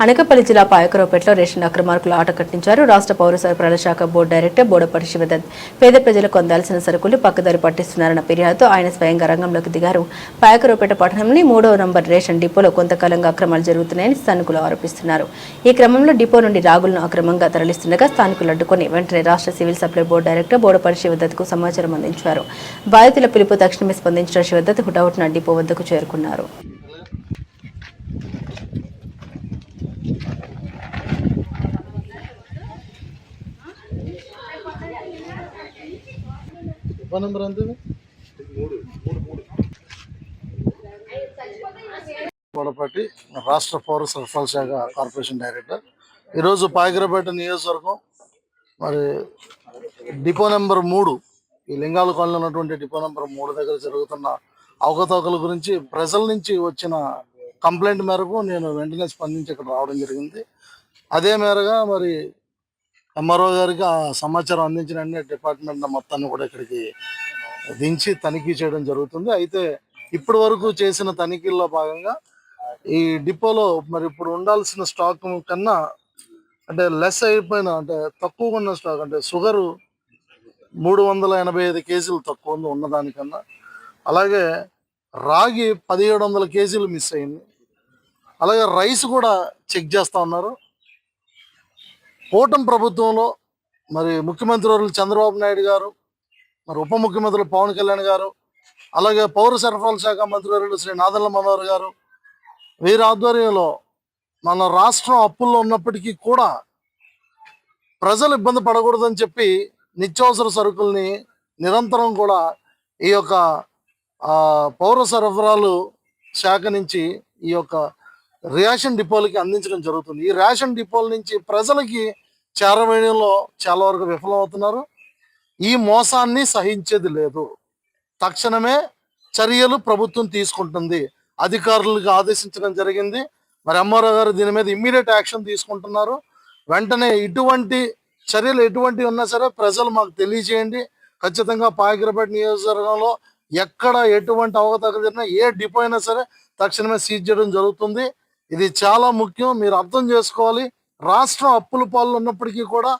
అనకాపల్లి జిల్లా పాయకరావుపేటలో రేషన్ అక్రమార్కులు ఆట కట్టించారు. రాష్ట్ర పౌర సరఫరాల శాఖ బోర్డు డైరెక్టర్ బోడపాటి శివదత్ పేద ప్రజలకు అందాల్సిన సరుకులు పక్కదారి పట్టిస్తున్నారన్న ఫిర్యాదుతో ఆయన స్వయంగా రంగంలోకి దిగారు. పాయకరావుపేట పట్టణంలోని 3వ నంబర్ రేషన్ డిపోలో కొంతకాలంగా అక్రమాలు జరుగుతున్నాయని స్థానికులు ఆరోపిస్తున్నారు. ఈ క్రమంలో డిపో నుండి రాగులను అక్రమంగా తరలిస్తుండగా స్థానికులు అడ్డుకొని వెంటనే రాష్ట్ర civil supply board director Bodapati శివదత్కు సమాచారం అందించారు. బాధితుల పిలుపు తక్షణమే స్పందించిన శివదత్ హుటాహుటిన డిపో వద్దకు చేరుకున్నారు. బోడపాటి రాష్ట్ర పౌర సరఫరాల శాఖ కార్పొరేషన్ డైరెక్టర్. ఈరోజు పాయకరావుపేట నియోజకవర్గం మరి డిపో నెంబర్ 3 ఈ లింగాల కాలనీలో ఉన్నటువంటి డిపో నెంబర్ 3 దగ్గర జరుగుతున్న అవకతవకల గురించి ప్రజల నుంచి వచ్చిన కంప్లైంట్ మేరకు నేను వెంటనే స్పందించి ఇక్కడ రావడం జరిగింది. అదే మేరగా మరి ఎంఆర్ఓ గారికి ఆ సమాచారం అందించిన వెంటనే డిపార్ట్మెంట్ మొత్తాన్ని కూడా ఇక్కడికి దించి తనిఖీ చేయడం జరుగుతుంది. అయితే ఇప్పటి వరకు చేసిన తనిఖీల్లో భాగంగా ఈ డిపోలో మరి ఇప్పుడు ఉండాల్సిన స్టాక్ కన్నా అంటే లెస్ అయిపోయిన అంటే తక్కువగా ఉన్న స్టాక్ అంటే షుగరు 385 కేజీలు తక్కువ ఉంది ఉన్నదానికన్నా. అలాగే రాగి 1700 కేజీలు మిస్ అయింది. అలాగే రైస్ కూడా చెక్ చేస్తూ ఉన్నారు. కూటమి ప్రభుత్వంలో మరి ముఖ్యమంత్రి వర్యులు చంద్రబాబు నాయుడు గారు, మరి ఉప ముఖ్యమంత్రులు పవన్ కళ్యాణ్ గారు, అలాగే పౌర సరఫరాల శాఖ మంత్రివర్యులు శ్రీ నాదెండ్ల మనోహర్ గారు వీరి ఆధ్వర్యంలో మన రాష్ట్రం అప్పుల్లో ఉన్నప్పటికీ కూడా ప్రజలు ఇబ్బంది పడకూడదని చెప్పి నిత్యావసర సరుకుల్ని నిరంతరం కూడా ఈ యొక్క పౌర సరఫరాలు శాఖ నుంచి ఈ యొక్క రేషన్ డిపోలకి అందించడం జరుగుతుంది. ఈ రేషన్ డిపోల నుంచి ప్రజలకి చేరవేయడంలో చాలా వరకు విఫలమవుతున్నారు. ఈ మోసాన్ని సహించేది లేదు. తక్షణమే చర్యలు ప్రభుత్వం తీసుకుంటుంది. అధికారులకు ఆదేశించడం జరిగింది. మరి ఎంఆర్ఓ గారు దీని మీద ఇమ్మీడియట్ యాక్షన్ తీసుకుంటున్నారు. వెంటనే ఇటువంటి చర్యలు ఎటువంటివి ఉన్నా సరే ప్రజలు మాకు తెలియజేయండి. ఖచ్చితంగా పాయకరావుపేట నియోజకవర్గంలో ఎక్కడ ఎటువంటి అవకతవకలు జరిగినా ఏ డిపో అయినా సరే తక్షణమే సీజ్ చేయడం జరుగుతుంది. ఇది చాలా ముఖ్యం, మీరు అర్థం చేసుకోవాలి. రాష్ట్రం అప్పుల పాలు ఉన్నప్పటికీ కూడా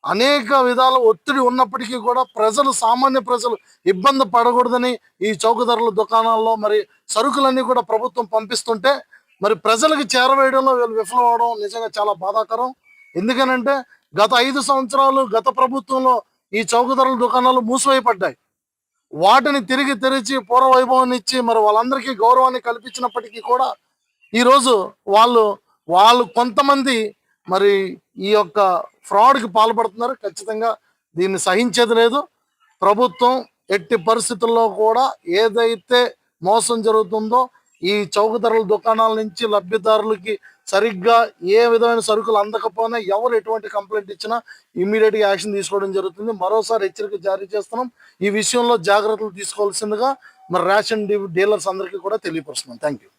అనేక విధాల ఒత్తిడి ఉన్నప్పటికీ కూడా ప్రజలు సామాన్య ప్రజలు ఇబ్బంది పడకూడదని ఈ చౌక ధరల దుకాణాల్లో మరి సరుకులన్నీ కూడా ప్రభుత్వం పంపిస్తుంటే మరి ప్రజలకు చేరవేయడంలో వీళ్ళు విఫలం అవడం నిజంగా చాలా బాధాకరం. ఎందుకనంటే గత 5 సంవత్సరాలు గత ప్రభుత్వంలో ఈ చౌక ధరల దుకాణాలు మూసివేయబడ్డాయి. వాటిని తిరిగి తెరిచి పూర్వ వైభవాన్ని ఇచ్చి మరి వాళ్ళందరికీ గౌరవాన్ని కల్పించినప్పటికీ కూడా ఈరోజు వాళ్ళు కొంతమంది మరి ఈ యొక్క ఫ్రాడ్కి పాల్పడుతున్నారు. ఖచ్చితంగా దీన్ని సహించేది లేదు. ప్రభుత్వం ఎట్టి పరిస్థితుల్లో కూడా ఏదైతే మోసం జరుగుతుందో ఈ చౌక ధరల దుకాణాల నుంచి లబ్ధిదారులకి సరిగ్గా ఏ విధమైన సరుకులు అందకపోయినా ఎవరు ఎటువంటి కంప్లైంట్ ఇచ్చినా ఇమ్మీడియట్గా యాక్షన్ తీసుకోవడం జరుగుతుంది. మరోసారి హెచ్చరిక జారీ చేస్తున్నాం. ఈ విషయంలో జాగ్రత్తలు తీసుకోవాల్సిందిగా మరి రేషన్ డీలర్స్ అందరికీ కూడా తెలియపరుస్తున్నాం. Thank you.